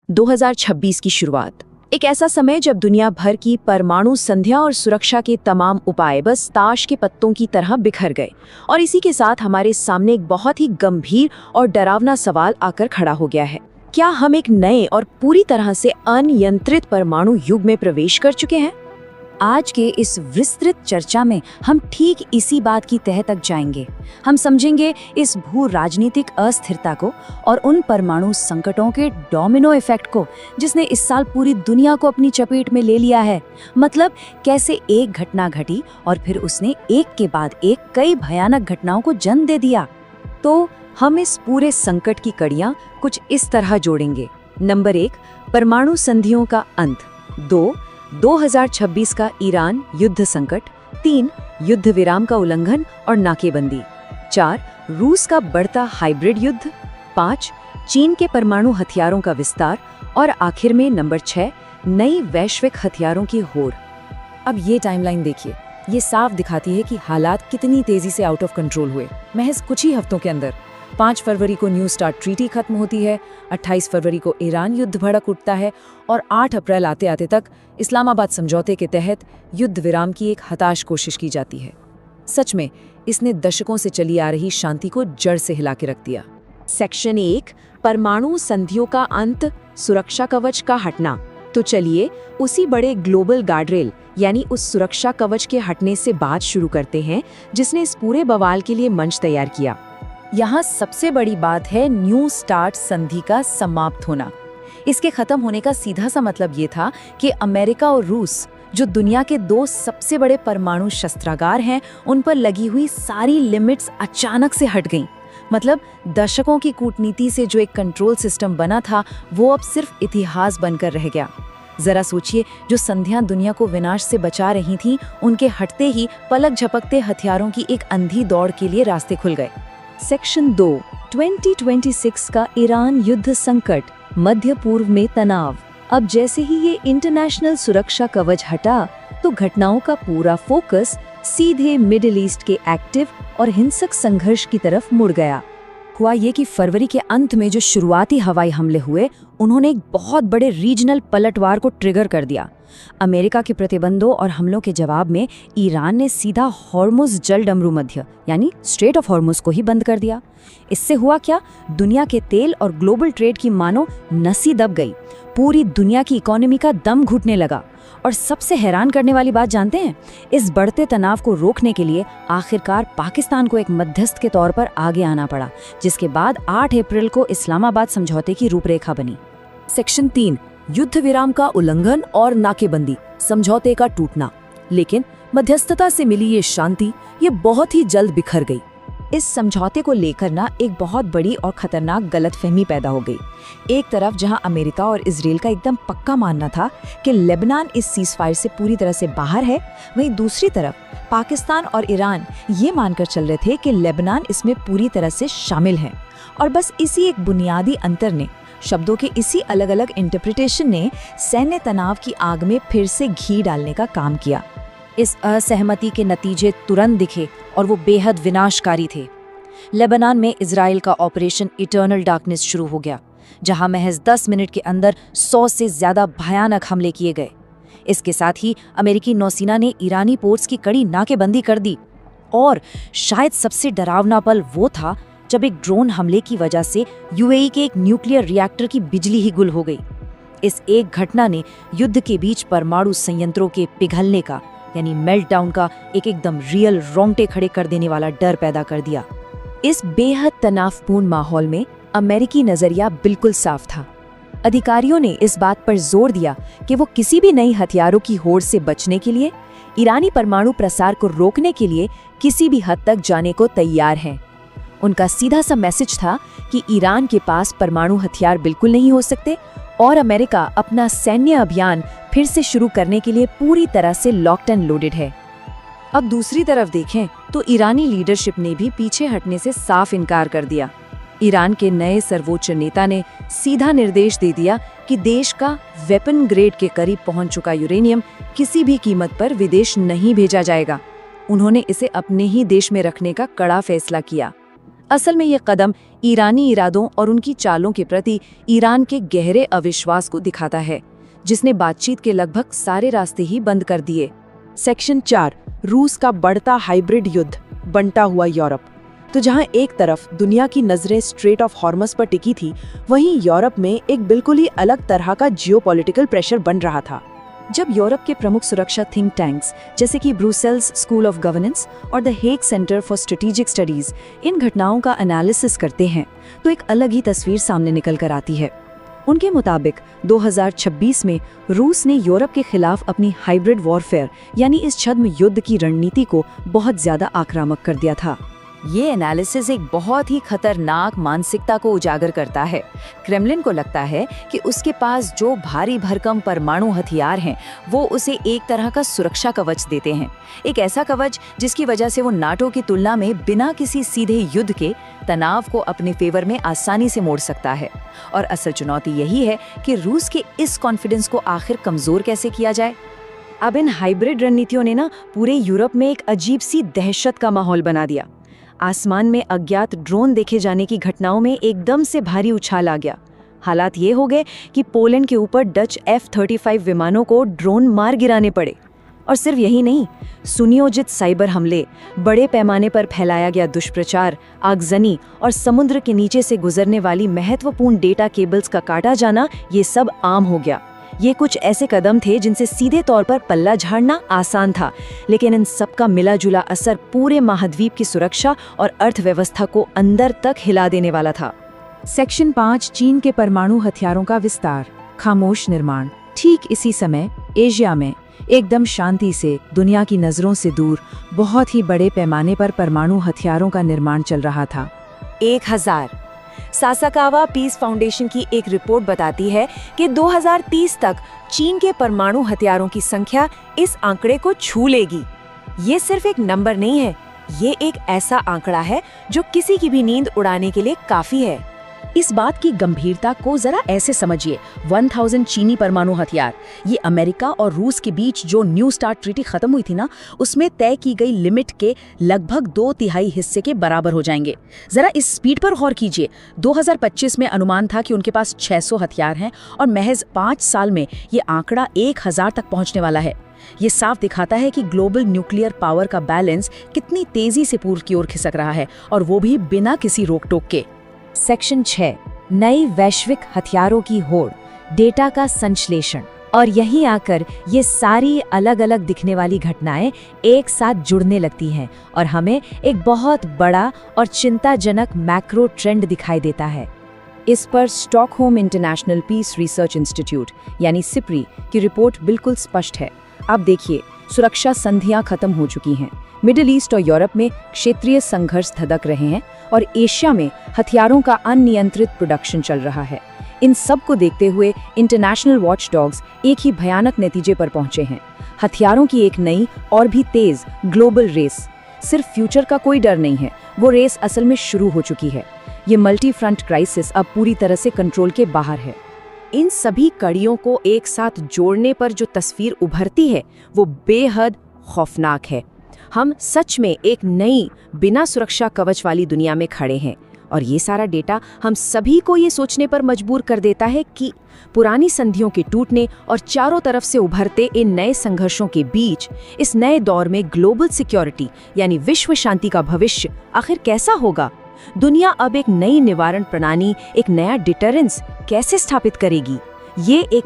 2026 की शुरुआत, एक ऐसा समय जब दुनिया भर की परमाणु संधियां और सुरक्षा के तमाम उपाय बस ताश के पत्तों की तरह बिखर गए। और इसी के साथ हमारे सामने एक बहुत ही गंभीर और डरावना सवाल आकर खड़ा हो गया है। क्या हम एक नए और पूरी तरह से अनियंत्रित परमाणु युग में प्रवेश कर चुके हैं? आज के इस विस्तृत चर्चा में हम ठीक इसी बात की तह तक जाएंगे। हम समझेंगे इस भू राजनीतिक अस्थिरता को और उन परमाणु संकटों के डोमिनो इफेक्ट को जिसने इस साल पूरी दुनिया को अपनी चपेट में ले लिया है। मतलब कैसे एक घटना घटी और फिर उसने एक के बाद एक कई भयानक घटनाओं को जन्म दे दिया। तो हम इस पूरे संकट की कड़ियां कुछ इस तरह जोड़ेंगे। नंबर 1, परमाणु संधियों का अंत। 2, 2026 का ईरान युद्ध संकट। 3, युद्ध विराम का उल्लंघन और नाकेबंदी। 4, रूस का बढ़ता हाइब्रिड युद्ध। 5, चीन के परमाणु हथियारों का विस्तार। और आखिर में नंबर 6, नई वैश्विक हथियारों की होड़। अब ये टाइमलाइन देखिए, ये साफ दिखाती है कि हालात कितनी तेजी से आउट ऑफ कंट्रोल हुए। महज कुछ ही हफ्तों के अंदर 5 फरवरी को न्यू स्टार्ट ट्रीटी खत्म होती है, 28 फरवरी को ईरान युद्ध भड़क उठता है और 8 अप्रैल आते आते तक इस्लामाबाद समझौते के तहत युद्ध विराम की एक हताश कोशिश की जाती है। सच में इसने दशकों से चली आ रही शांति को जड़ से हिला के रख दिया। सेक्शन 1, परमाणु संधियों का अंत, सुरक्षा कवच का हटना। तो चलिए उसी बड़े ग्लोबल गार्डरेल यानी उस सुरक्षा कवच के हटने से बात शुरू करते हैं जिसने इस पूरे बवाल के लिए मंच तैयार किया। यहाँ सबसे बड़ी बात है न्यू स्टार्ट संधि का समाप्त होना। इसके खत्म होने का सीधा सा मतलब ये था कि अमेरिका और रूस, जो दुनिया के 2 सबसे बड़े परमाणु शस्त्रागार हैं, उन पर लगी हुई सारी लिमिट्स अचानक से हट गईं। मतलब दशकों की कूटनीति से जो एक कंट्रोल सिस्टम बना था, वो अब सिर्फ इतिहास बनकर रह गया। जरा सोचिए, जो संधियां दुनिया को विनाश से बचा रही थीं, उनके हटते ही पलक झपकते हथियारों की एक अंधी दौड़ के लिए रास्ते खुल गए। सेक्शन 2, 2026 का ईरान युद्ध संकट, मध्य पूर्व में तनाव। अब जैसे ही ये इंटरनेशनल सुरक्षा कवच हटा तो घटनाओं का पूरा फोकस सीधे मिडिल ईस्ट के एक्टिव और हिंसक संघर्ष की तरफ मुड़ गया। हुआ ये कि फरवरी के अंत में जो शुरुआती हवाई हमले हुए, उन्होंने एक बहुत बड़े रीजनल पलटवार को ट्रिगर कर दिया। अमेरिका के प्रतिबंधों और हमलों के जवाब में ईरान ने सीधा हॉर्मुज जलडमरू मध्य यानी स्ट्रेट ऑफ हॉर्मुज को ही बंद कर दिया। इससे हुआ क्या, दुनिया के तेल और ग्लोबल ट्रेड की मानो नसी दब गई। पूरी दुनिया की इकोनॉमी का दम घुटने लगा। और सबसे हैरान करने वाली बात जानते हैं, इस बढ़ते तनाव को रोकने के लिए आखिरकार पाकिस्तान को एक मध्यस्थ के तौर पर आगे आना पड़ा, जिसके बाद 8 अप्रैल को इस्लामाबाद समझौते की रूपरेखा बनी। सेक्शन 3, युद्ध विराम का उल्लंघन और नाकेबंदी, समझौते का टूटना। लेकिन मध्यस्थता से मिली ये शांति, ये बहुत ही जल्द बिखर गई। इस समझौते को लेकर एक बहुत बड़ी और खतरनाक गलतफहमी पैदा हो गई। एक तरफ जहां अमेरिका और इजराइल का एकदम पक्का मानना था कि लेबनान इस सीज़फायर से पूरी तरह से बाहर है, वहीं दूसरी तरफ पाकिस्तान और ईरान ये मानकर चल रहे थे कि लेबनान इसमें पूरी तरह से शामिल है। और बस इसी एक बुनियादी अंतर ने, शब्दों के इसी अलग अलग इंटरप्रिटेशन ने सैन्य तनाव की आग में फिर से घी डालने का काम किया। इस असहमति के नतीजे तुरंत दिखे और वो बेहद विनाशकारी थे। लेबनान में इजराइल का ऑपरेशन इटर्नल डार्कनेस शुरू हो गया, जहां महज 10 मिनट के अंदर 100 से ज्यादा भयानक हमले किए गए। इसके साथ ही अमेरिकी नौसेना ने ईरानी पोर्ट्स की कड़ी नाकेबंदी कर दी। और शायद सबसे डरावना पल वो था जब एक ड्रोन हमले की वजह से यूएई के एक न्यूक्लियर रिएक्टर की बिजली ही गुल हो गई। इस एक घटना ने युद्ध के बीच परमाणु संयंत्रों के पिघलने का यानी मेल्टडाउन का एक एकदम रियल रोंगटे खड़े कर देने वाला डर पैदा कर दिया। इस बेहद तनावपूर्ण माहौल में अमेरिकी नजरिया बिल्कुल साफ था। अधिकारियों ने इस बात पर जोर दिया कि वो किसी भी नई हथियारों की होड़ से बचने के लिए, ईरानी परमाणु प्रसार को रोकने के लिए किसी भी हद तक जाने को तैयार हैं। उनका सीधा सा मैसेज था कि ईरान के पास परमाणु हथियार बिल्कुल नहीं हो सकते और अमेरिका अपना सैन्य अभियान फिर से शुरू करने के लिए पूरी तरह से लॉक्ड एंड लोडेड है। अब दूसरी तरफ देखें तो ईरानी लीडरशिप ने भी पीछे हटने से साफ इनकार कर दिया। ईरान के नए सर्वोच्च नेता ने सीधा निर्देश दे दिया कि देश का वेपन ग्रेड के करीब पहुंच चुका यूरेनियम किसी भी कीमत पर विदेश नहीं भेजा जाएगा। उन्होंने इसे अपने ही देश में रखने का कड़ा फैसला किया। असल में ये कदम ईरानी इरादों और उनकी चालों के प्रति ईरान के गहरे अविश्वास को दिखाता है, जिसने बातचीत के लगभग सारे रास्ते ही बंद कर दिए। सेक्शन 4, रूस का बढ़ता हाइब्रिड युद्ध, बंटा हुआ यूरोप। तो जहां एक तरफ दुनिया की नजरें स्ट्रेट ऑफ हॉर्मस पर टिकी थी, वहीं यूरोप में एक बिल्कुल ही अलग तरह का जियोपॉलिटिकल प्रेशर बन रहा था। जब यूरोप के प्रमुख सुरक्षा थिंक टैंक्स जैसे कि ब्रुसेल्स स्कूल ऑफ गवर्नेंस और the Hague centre for strategic studies in घटनाओं का एनालिसिस करते हैं, तो एक अलग ही तस्वीर सामने निकल कर आती है। उनके मुताबिक 2026 में रूस ने यूरोप के खिलाफ अपनी हाइब्रिड वॉरफेयर यानी इस छद्म युद्ध की रणनीति को बहुत ज्यादा आक्रामक कर दिया था। ये एनालिसिस एक बहुत ही खतरनाक मानसिकता को उजागर करता है। क्रेमलिन को लगता है कि उसके पास जो भारी भरकम परमाणु हथियार हैं, वो उसे एक तरह का सुरक्षा कवच देते हैं। एक ऐसा कवच जिसकी वजह से वो नाटो की तुलना में बिना किसी सीधे युद्ध के तनाव को अपने फेवर में आसानी से मोड़ सकता है। और असल चुनौती यही है कि रूस के इस कॉन्फिडेंस को आखिर कमजोर कैसे किया जाए। अब इन हाइब्रिड रणनीतियों ने ना पूरे यूरोप में एक अजीब सी दहशत का माहौल बना दिया। आसमान में अज्ञात ड्रोन देखे जाने की घटनाओं में एकदम से भारी उछाल आ गया। हालात ये हो गए कि पोलैंड के ऊपर डच F-35 विमानों को ड्रोन मार गिराने पड़े। और सिर्फ यही नहीं, सुनियोजित साइबर हमले, बड़े पैमाने पर फैलाया गया दुष्प्रचार, आगजनी और समुद्र के नीचे से गुजरने वाली महत्वपूर्ण डेटा केबल्स का काटा जाना, ये सब आम हो गया। ये कुछ ऐसे कदम थे जिनसे सीधे तौर पर पल्ला झाड़ना आसान था, लेकिन इन सब का मिला जुला असर पूरे महाद्वीप की सुरक्षा और अर्थव्यवस्था को अंदर तक हिला देने वाला था। सेक्शन 5, चीन के परमाणु हथियारों का विस्तार, खामोश निर्माण। ठीक इसी समय एशिया में एकदम शांति से, दुनिया की नजरों से दूर, बहुत ही बड़े पैमाने पर परमाणु हथियारों का निर्माण चल रहा था। 1000। सासाकावा पीस फाउंडेशन की एक रिपोर्ट बताती है कि 2030 तक चीन के परमाणु हथियारों की संख्या इस आंकड़े को छू लेगी। ये सिर्फ एक नंबर नहीं है, ये एक ऐसा आंकड़ा है जो किसी की भी नींद उड़ाने के लिए काफी है। इस बात की गंभीरता को जरा ऐसे समझिए। 1000 चीनी परमाणु हथियार, ये अमेरिका और रूस के बीच जो न्यू स्टार्ट ट्रीटी खत्म हुई थी ना, उसमें तय की गई लिमिट के लगभग 2/3 हिस्से के बराबर हो जाएंगे। जरा इस स्पीड पर गौर कीजिए। 2025 में अनुमान था कि उनके पास 600 हथियार हैं और महज 5 साल में ये आंकड़ा 1000 तक पहुंचने वाला है। ये साफ दिखाता है कि ग्लोबल न्यूक्लियर पावर का बैलेंस कितनी तेजी से पूर्व की ओर खिसक रहा है, और वो भी बिना किसी रोक टोक के। सेक्शन 6, नई वैश्विक हथियारों की होड़, डेटा का संश्लेषण। और यहीं आकर ये सारी अलग अलग दिखने वाली घटनाएं एक साथ जुड़ने लगती हैं और हमें एक बहुत बड़ा और चिंताजनक मैक्रो ट्रेंड दिखाई देता है। इस पर Stockholm International Peace Research Institute यानी सिप्री की रिपोर्ट बिल्कुल स्पष्ट है। अब देखिए, सुरक्षा संधियां खत्म हो चुकी हैं, मिडिल ईस्ट और यूरोप में क्षेत्रीय संघर्ष धधक रहे हैं और एशिया में हथियारों का अनियंत्रित प्रोडक्शन चल रहा है। इन सब को देखते हुए इंटरनेशनल वॉचडॉग्स एक ही भयानक नतीजे पर पहुंचे हैं। हथियारों की एक नई और भी तेज ग्लोबल रेस। सिर्फ फ्यूचर का कोई डर नहीं है, वो रेस असल में शुरू हो चुकी है। ये मल्टी फ्रंट क्राइसिस अब पूरी तरह से कंट्रोल के बाहर है। इन सभी कड़ियों को एक साथ जोड़ने पर जो तस्वीर उभरती है, वो बेहद खौफनाक है। हम सच में एक नई बिना सुरक्षा कवच वाली दुनिया में खड़े हैं, और ये सारा डेटा हम सभी को ये सोचने पर मजबूर कर देता है कि पुरानी संधियों के टूटने और चारों तरफ से उभरते इन नए संघर्षों के बीच इस नए दौर में ग्लोबल सिक्योरिटी यानी विश्व शांति का भविष्य आखिर कैसा होगा। दुनिया अब एक नई निवारण प्रणाली, एक नया डिटरेंस कैसे स्थापित करेगी? ये एक